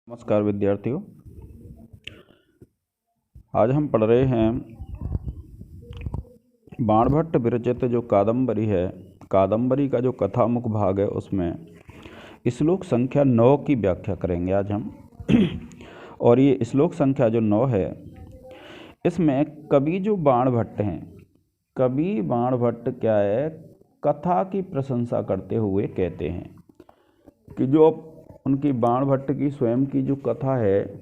नमस्कार विद्यार्थियों, आज हम पढ़ रहे हैं बाणभट्ट विरचित जो कादम्बरी है, कादम्बरी का जो कथामुख भाग है उसमें श्लोक संख्या 9 की व्याख्या करेंगे आज हम। और ये श्लोक संख्या जो 9 है, इसमें कवि जो बाणभट्ट हैं, कवि बाणभट्ट क्या है, कथा की प्रशंसा करते हुए कहते हैं कि जो उनकी बाणभट्ट की स्वयं की जो कथा है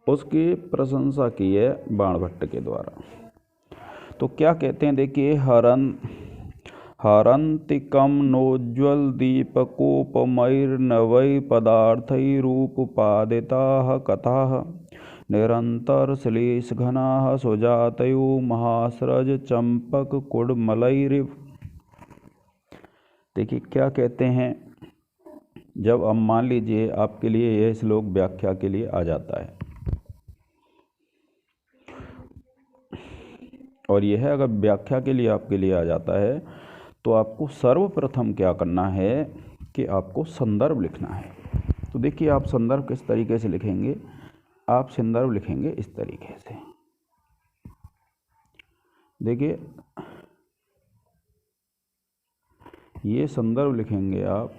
उसकी प्रशंसा की है बाणभट्ट के द्वारा। तो क्या कहते हैं, देखिए, हरन्तिकं नोज्ज्वल दीपकोपमैर्नवै पदार्थैरूपपादिताः कथाः निरन्तरश्लेषघनाः सुजातयो महास्रज चंपककुडमलैरिव। देखिए क्या कहते हैं, जब अब मान लीजिए आपके लिए यह श्लोक व्याख्या के लिए आ जाता है, और यह अगर व्याख्या के लिए आपके लिए आ जाता है तो आपको सर्वप्रथम क्या करना है कि आपको संदर्भ लिखना है। तो देखिए, आप संदर्भ किस तरीके से लिखेंगे, आप संदर्भ लिखेंगे इस तरीके से। देखिए, ये संदर्भ लिखेंगे आप,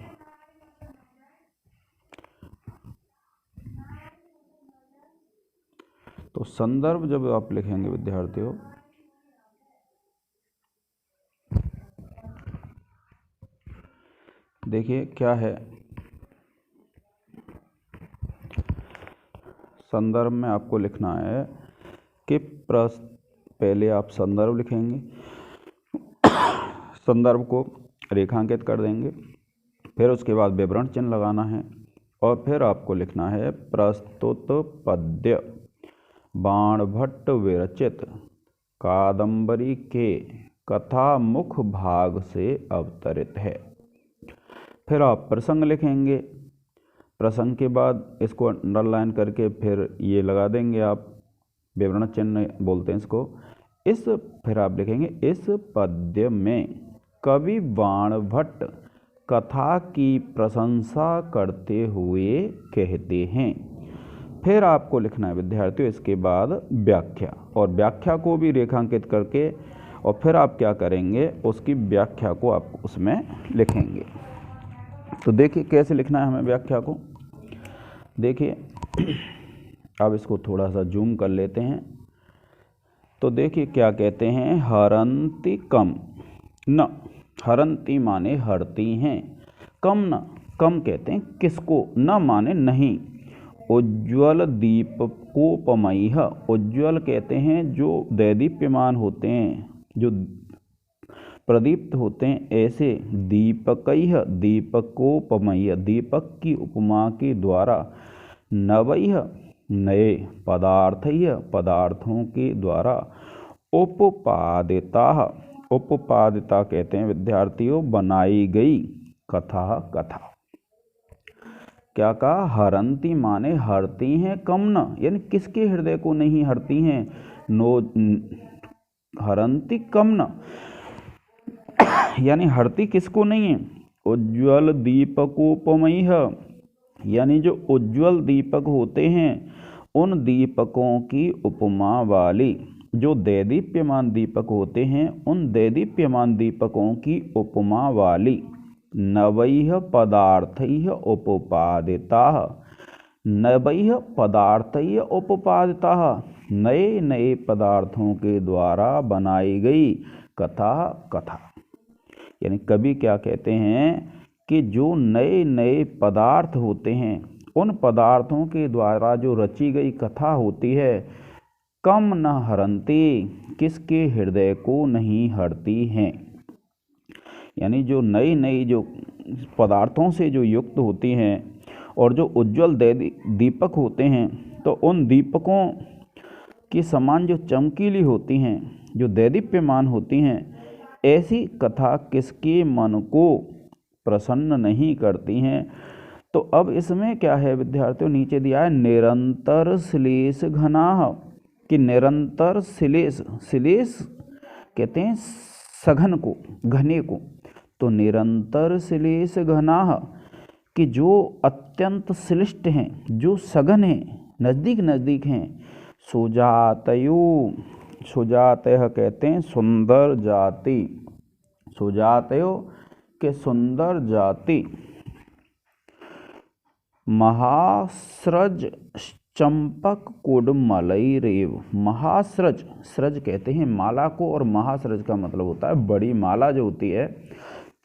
तो संदर्भ जब आप लिखेंगे विद्यार्थियों, देखिए क्या है, संदर्भ में आपको लिखना है कि पहले आप संदर्भ लिखेंगे, संदर्भ को रेखांकित कर देंगे, फिर उसके बाद विवरण चिन्ह लगाना है, और फिर आपको लिखना है प्रस्तुत पद्य बाणभट्ट विरचित कादम्बरी के कथा मुख भाग से अवतरित है। फिर आप प्रसंग लिखेंगे, प्रसंग के बाद इसको अंडरलाइन करके फिर ये लगा देंगे आप, विवरण चिन्ह बोलते हैं इसको। फिर आप लिखेंगे इस पद्य में कवि बाणभट्ट कथा की प्रशंसा करते हुए कहते हैं। फिर आपको लिखना है विद्यार्थियों इसके बाद व्याख्या, और व्याख्या को भी रेखांकित करके, और फिर आप क्या करेंगे, उसकी व्याख्या को आप उसमें लिखेंगे। तो देखिए कैसे लिखना है हमें व्याख्या को। देखिए, अब इसको थोड़ा सा जूम कर लेते हैं। तो देखिए क्या कहते हैं, हरन्ति कम न, हरन्ति माने हरती हैं, कम न, कम कहते हैं किसको, न माने नहीं, उज्ज्वल दीपकोपमैः, उज्ज्वल कहते हैं जो दैदीप्यमान होते हैं, जो प्रदीप्त होते हैं, ऐसे दीपकैः, दीपकोपमैः, दीपक की उपमा के द्वारा, नवैः, नए, पदार्थैः, पदार्थों के द्वारा, उपपादिताः, उपपादिता कहते हैं विद्यार्थियों बनाई गई, कथा, कथा। क्या कहा, हरन्ति माने हरती हैं, कम न यानी किसके हृदय को नहीं हरती हैं, नो, हरन्ति कम न यानी हरती किसको नहीं है, उज्ज्वल दीपकोपमैः यानी जो उज्ज्वल दीपक होते हैं उन दीपकों की उपमा वाली, जो दैदीप्यमान दीपक होते हैं उन दैदीप्यमान दीपकों की उपमा वाली, नवैः पदार्थैः उपपादिताः, नवैः पदार्थैः उपपादिताः, नए नए पदार्थों के द्वारा बनाई गई कथा, कथा। यानी कवि क्या कहते हैं कि जो नए नए पदार्थ होते हैं उन पदार्थों के द्वारा जो रची गई कथा होती है, कम न हरन्ति, किसके हृदय को नहीं हरती हैं। यानी जो नई नई जो पदार्थों से जो युक्त होती हैं और जो उज्ज्वल दीपक होते हैं, तो उन दीपकों के समान जो चमकीली होती हैं, जो दैदीप्यमान होती हैं, ऐसी कथा किसके मन को प्रसन्न नहीं करती हैं। तो अब इसमें क्या है विद्यार्थियों, नीचे दिया है निरंतर श्लेष घनाः, कि निरंतर श्लेष, श्लेष कहते हैं सघन को, घने को, तो निरंतर श्लेष घनाः कि जो अत्यंत श्लिष्ट हैं, जो सघन हैं, नज़दीक नज़दीक हैं, सुजातयो, सुजातयः कहते हैं सुंदर जाति, सुजातयो के सुंदर जाति, महास्रज चंपक कुडमलैरेव, महास्रज, स्रज कहते हैं माला को, और महास्रज का मतलब होता है बड़ी माला जो होती है।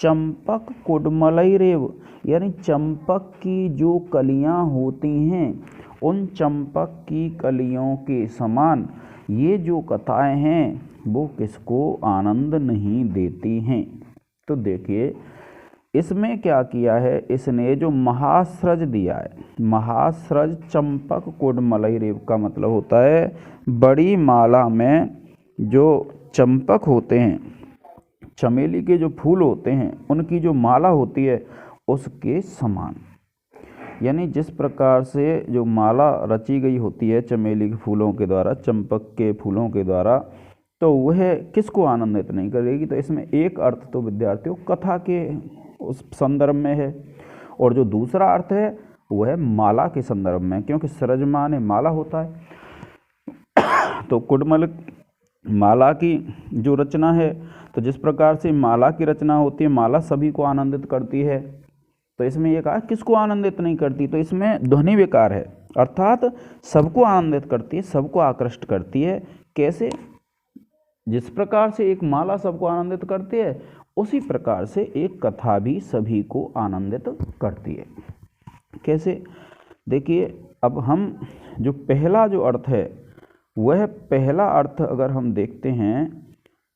चंपक कुडमलैरेव यानी चंपक की जो कलियां होती हैं, उन चंपक की कलियों के समान ये जो कथाएं हैं वो किसको आनंद नहीं देती हैं। तो देखिए इसमें क्या किया है, इसने जो महास्रज दिया है, महास्रज चंपक कुडमलैरेव का मतलब होता है बड़ी माला में जो चंपक होते हैं, चमेली के जो फूल होते हैं, उनकी जो माला होती है उसके समान। यानी जिस प्रकार से जो माला रची गई होती है चमेली के फूलों के द्वारा, चंपक के फूलों के द्वारा, तो वह किसको आनंदित नहीं करेगी। तो इसमें एक अर्थ तो विद्यार्थियों कथा के उस संदर्भ में है, और जो दूसरा अर्थ है वह माला के संदर्भ में, क्योंकि सरज माने माला होता है। तो कुडमल माला की जो रचना है, तो जिस प्रकार से माला की रचना होती है, माला सभी को आनंदित करती है, तो इसमें ये कहा किसको आनंदित नहीं करती, तो इसमें ध्वनि विकार है, अर्थात सबको आनंदित करती है, सबको आकृष्ट करती है। कैसे? जिस प्रकार से एक माला सबको आनंदित करती है, उसी प्रकार से एक कथा भी सभी को आनंदित करती है। कैसे? देखिए अब हम जो पहला जो अर्थ है, वह पहला अर्थ अगर हम देखते हैं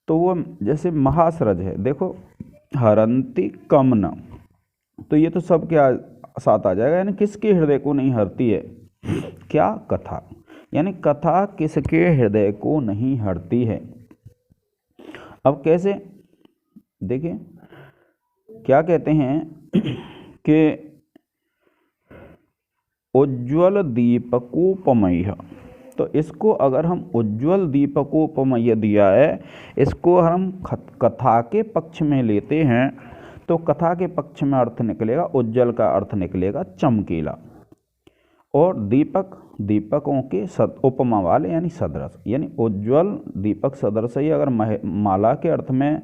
तो वह जैसे महास्रज है, देखो हरंती कमन, तो ये तो सब क्या साथ आ जाएगा, यानी किसके हृदय को नहीं हरती है, क्या? कथा। यानी कथा किसके हृदय को नहीं हरती है। अब कैसे? देखिए क्या कहते हैं कि उज्ज्वल दीपकोपमयः, तो इसको अगर हम उज्ज्वल दीपकोपमय दिया है, इसको हम कथा के पक्ष में लेते हैं, तो कथा के पक्ष में अर्थ निकलेगा, उज्ज्वल का अर्थ निकलेगा चमकीला, और दीपक, दीपकों के उपमा वाले यानी सदृश, यानी उज्ज्वल दीपक सदृश ही अगर माला के अर्थ में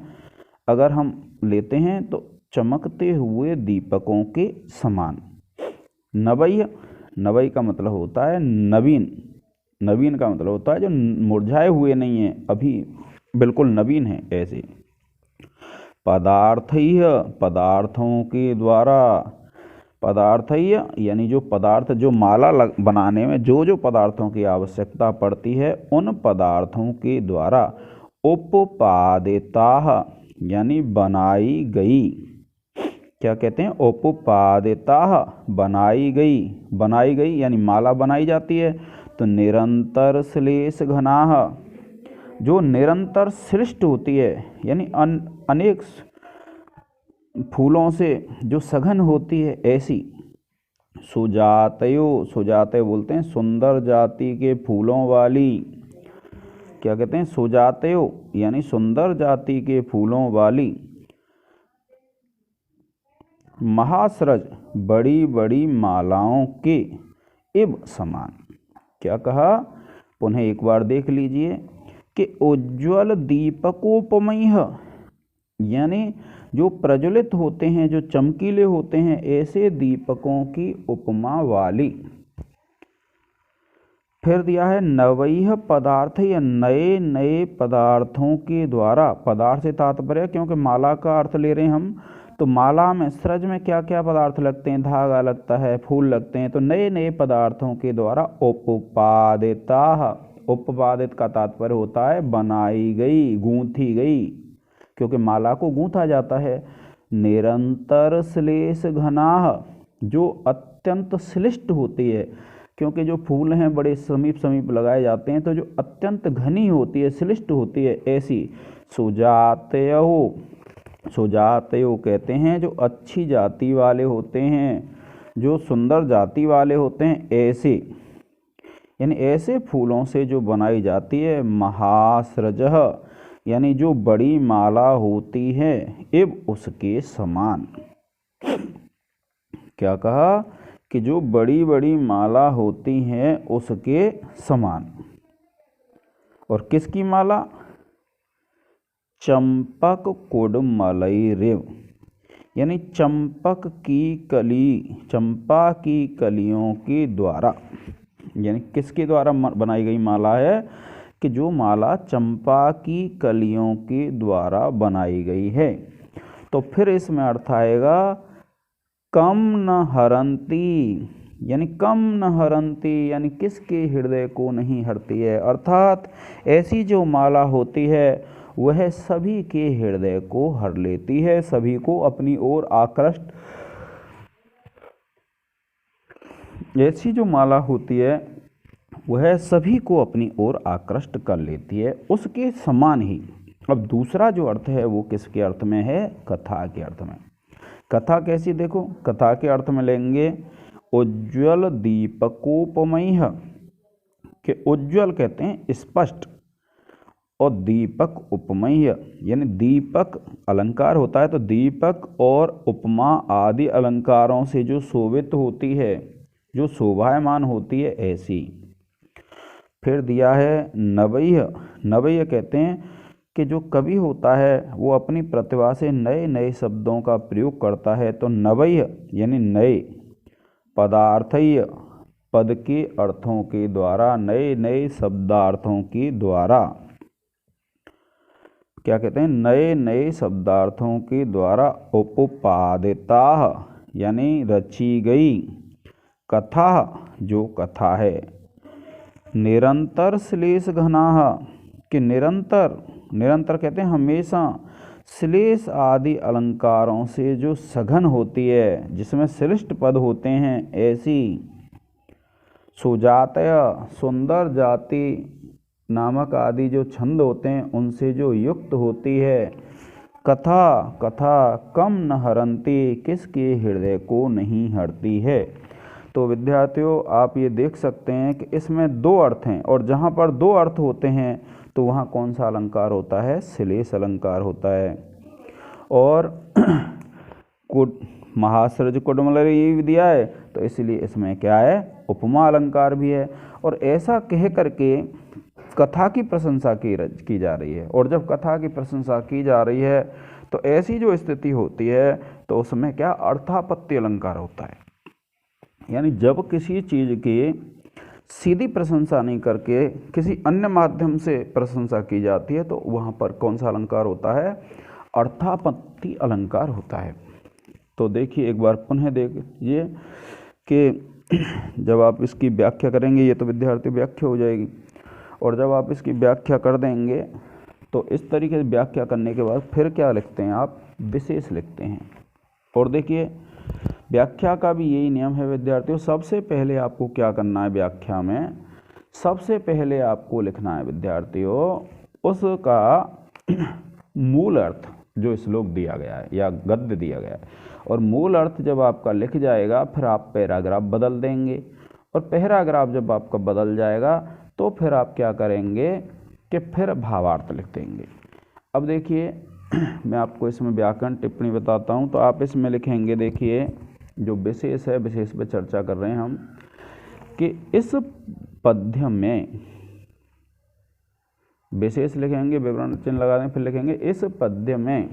अगर हम लेते हैं तो चमकते हुए दीपकों के समान। नवय, नवय का मतलब होता है नवीन, नवीन का मतलब होता है जो मुरझाए हुए नहीं है, अभी बिल्कुल नवीन है ऐसे। पदार्थय, पदार्थों के द्वारा, पदार्थय यानी जो पदार्थ, जो माला बनाने में जो जो पदार्थों की आवश्यकता पड़ती है, उन पदार्थों के द्वारा उपादेताः यानी बनाई गई, क्या कहते हैं? उपादेताः बनाई गई, बनाई गई यानी माला बनाई जाती है। तो निरंतर श्लेष घनाः जो निरंतर श्लिष्ट होती है, यानी अनेक फूलों से जो सघन होती है ऐसी। सुजातयो, सुजातय बोलते हैं सुंदर जाति के फूलों वाली, क्या कहते हैं? सुजातयो यानी सुंदर जाति के फूलों वाली। महास्रज बड़ी बड़ी मालाओं के इव समान, क्या कहा? पुनः एक बार देख लीजिए कि उज्ज्वल दीपकोपमयः यानी जो प्रज्वलित होते हैं, जो चमकीले होते हैं, ऐसे दीपकों की उपमा वाली। फिर दिया है नवैः पदार्थ, या नए नए पदार्थों के द्वारा, पदार्थ से तात्पर्य, क्योंकि माला का अर्थ ले रहे हैं हम, तो माला में स्रज में क्या क्या पदार्थ लगते हैं? धागा लगता है, फूल लगते हैं, तो नए नए पदार्थों के द्वारा उपादिताः, उपादित का तात्पर्य होता है बनाई गई, गूंथी गई, क्योंकि माला को गूंथा जाता है। निरंतर श्लेष घनाः जो अत्यंत श्लिष्ट होती है, क्योंकि जो फूल हैं बड़े समीप समीप लगाए जाते हैं, तो जो अत्यंत घनी होती है, श्लिष्ट होती है ऐसी। सुजातयो, सुजातयो कहते हैं जो अच्छी जाति वाले होते हैं, जो सुंदर जाति वाले होते हैं ऐसे, यानी ऐसे फूलों से जो बनाई जाती है। महास्रजः यानी जो बड़ी माला होती है, एव उसके समान। क्या कहा कि जो बड़ी बड़ी माला होती हैं उसके समान। और किसकी माला? चंपक कुडमलई रेव, यानी चंपक की कली, चंपा की कलियों के द्वारा, यानी किसके द्वारा बनाई गई माला है? कि जो माला चंपा की कलियों के द्वारा बनाई गई है। तो फिर इसमें अर्थ आएगा कम न हरंती, यानी कम न हरंती, यानी किसके हृदय को नहीं हरती है। अर्थात ऐसी जो माला होती है वह सभी के हृदय को हर लेती है, सभी को अपनी ओर आकृष्ट, ऐसी जो माला होती है वह सभी को अपनी ओर आकृष्ट कर लेती है, उसके समान ही। अब दूसरा जो अर्थ है वो किसके अर्थ में है? कथा के अर्थ में। कथा कैसी? देखो, कथा के अर्थ में लेंगे उज्ज्वल दीपकोपमय, के उज्ज्वल कहते हैं स्पष्ट और दीपक उपमय, यानी दीपक अलंकार होता है तो दीपक और उपमा आदि अलंकारों से जो शोभित होती है, जो शोभायमान होती है, ऐसी। फिर दिया है नवैय। नवैय कहते हैं कि जो कवि होता है वो अपनी प्रतिभा से नए नए शब्दों का प्रयोग करता है, तो नवैय यानी नए, पदार्थय पद के अर्थों के द्वारा, नए नए शब्दार्थों के द्वारा, क्या कहते हैं? नए नए शब्दार्थों के द्वारा उपादिता, यानी रची गई कथा, जो कथा है। निरंतर श्लेष घनाः, कि निरंतर, निरंतर कहते हैं हमेशा, श्लेष आदि अलंकारों से जो सघन होती है, जिसमें श्लिष्ट पद होते हैं, ऐसी। सुजातय, सुंदर जाति नामक आदि जो छंद होते हैं उनसे जो युक्त होती है। कथा, कथा कम न हरंती, किसके हृदय को नहीं हरती है। तो विद्यार्थियों आप ये देख सकते हैं कि इसमें दो अर्थ हैं, और जहाँ पर दो अर्थ होते हैं तो वहाँ कौन सा अलंकार होता है? श्लेष अलंकार होता है। और महासृज कुडमलई दिया है तो इसलिए इसमें क्या है? उपमा अलंकार भी है। और ऐसा कह करके कथा की प्रशंसा की जा रही है, और जब कथा की प्रशंसा की जा रही है तो ऐसी जो स्थिति होती है तो उसमें क्या? अर्थापत्ति अलंकार होता है, यानी जब किसी चीज़ की सीधी प्रशंसा नहीं करके किसी अन्य माध्यम से प्रशंसा की जाती है तो वहाँ पर कौन सा अलंकार होता है? अर्थापत्ति अलंकार होता है। तो देखिए एक बार पुनः देखिए कि जब आप इसकी व्याख्या करेंगे, ये तो विद्यार्थी व्याख्या हो जाएगी, और जब आप इसकी व्याख्या कर देंगे तो इस तरीके से व्याख्या करने के बाद फिर क्या लिखते हैं आप? विशेष लिखते हैं। और देखिए व्याख्या का भी यही नियम है विद्यार्थियों, सबसे पहले आपको क्या करना है व्याख्या में? सबसे पहले आपको लिखना है विद्यार्थियों उसका मूल अर्थ, जो श्लोक दिया गया है या गद्य दिया गया है, और मूल अर्थ जब आपका लिख जाएगा फिर आप पैराग्राफ बदल देंगे, और पैराग्राफ जब आपका बदल जाएगा तो फिर आप क्या करेंगे कि फिर भावार्थ लिख देंगे। अब देखिए मैं आपको इसमें व्याकरण टिप्पणी बताता हूँ, तो आप इसमें लिखेंगे, देखिए जो विशेष है, विशेष पे चर्चा कर रहे हैं हम, कि इस पद्य में, विशेष लिखेंगे, विवरण चिन्ह लगा दें, फिर लिखेंगे इस पद्य में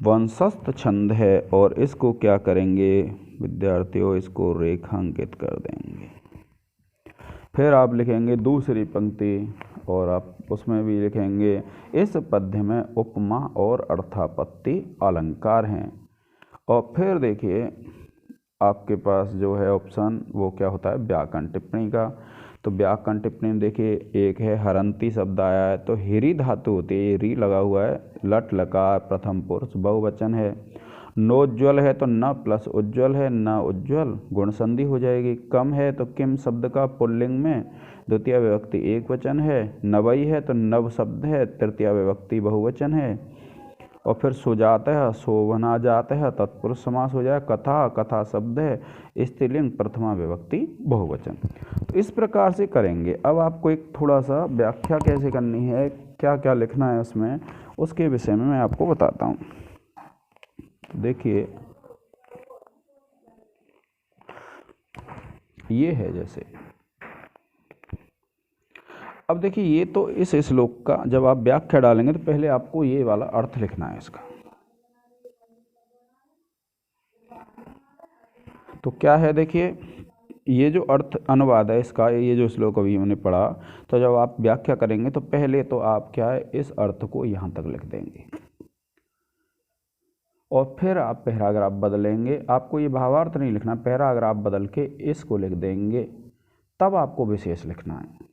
वंशस्थ छंद है, और इसको क्या करेंगे विद्यार्थियों? इसको रेखांकित कर देंगे। फिर आप लिखेंगे दूसरी पंक्ति, और आप उसमें भी लिखेंगे इस पद्य में उपमा और अर्थापत्ति अलंकार हैं। और फिर देखिए आपके पास जो है ऑप्शन वो क्या होता है? व्याकरण टिप्पणी का। तो व्याकरण टिप्पणी में देखिए एक है हरंती शब्द आया है, तो हिरी धातु होती है, ये री लगा हुआ है, लट लकार प्रथम पुरुष बहुवचन है। नोज्ज्वल है तो न प्लस उज्ज्वल है, न उज्ज्वल गुण संधि हो जाएगी। कम है तो किम शब्द का पुल्लिंग में द्वितीय विभक्ति एक वचन है। नवई है तो नव शब्द है, तृतीय विभक्ति बहुवचन है। और फिर सुजातः शोभना जातः तत्पुरुष समास हो जाए। कथा, कथा शब्द है, स्त्रीलिंग प्रथमा विभक्ति बहुवचन। तो इस प्रकार से करेंगे। अब आपको एक थोड़ा सा व्याख्या कैसे करनी है, क्या क्या लिखना है उसमें, उसके विषय में मैं आपको बताता हूँ। देखिए ये है जैसे, अब देखिए ये तो इस श्लोक का जब आप व्याख्या डालेंगे तो पहले आपको ये वाला अर्थ लिखना है इसका। तो क्या है देखिए, ये जो अर्थ अनुवाद है इसका, ये जो श्लोक अभी हमने पढ़ा, तो जब आप व्याख्या करेंगे तो पहले तो आप क्या है इस अर्थ को यहाँ तक लिख देंगे और फिर आप पैराग्राफ बदलेंगे। आपको ये भावार्थ नहीं लिखना, पैराग्राफ बदल के इसको लिख देंगे, तब आपको विशेष लिखना है।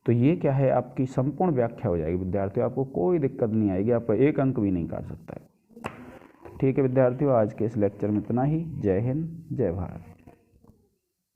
तो ये क्या है, आपकी संपूर्ण व्याख्या हो जाएगी विद्यार्थियों, आपको कोई दिक्कत नहीं आएगी, आप एक अंक भी नहीं काट सकता है। ठीक है विद्यार्थियों, आज के इस लेक्चर में इतना ही। जय हिंद, जय भारत।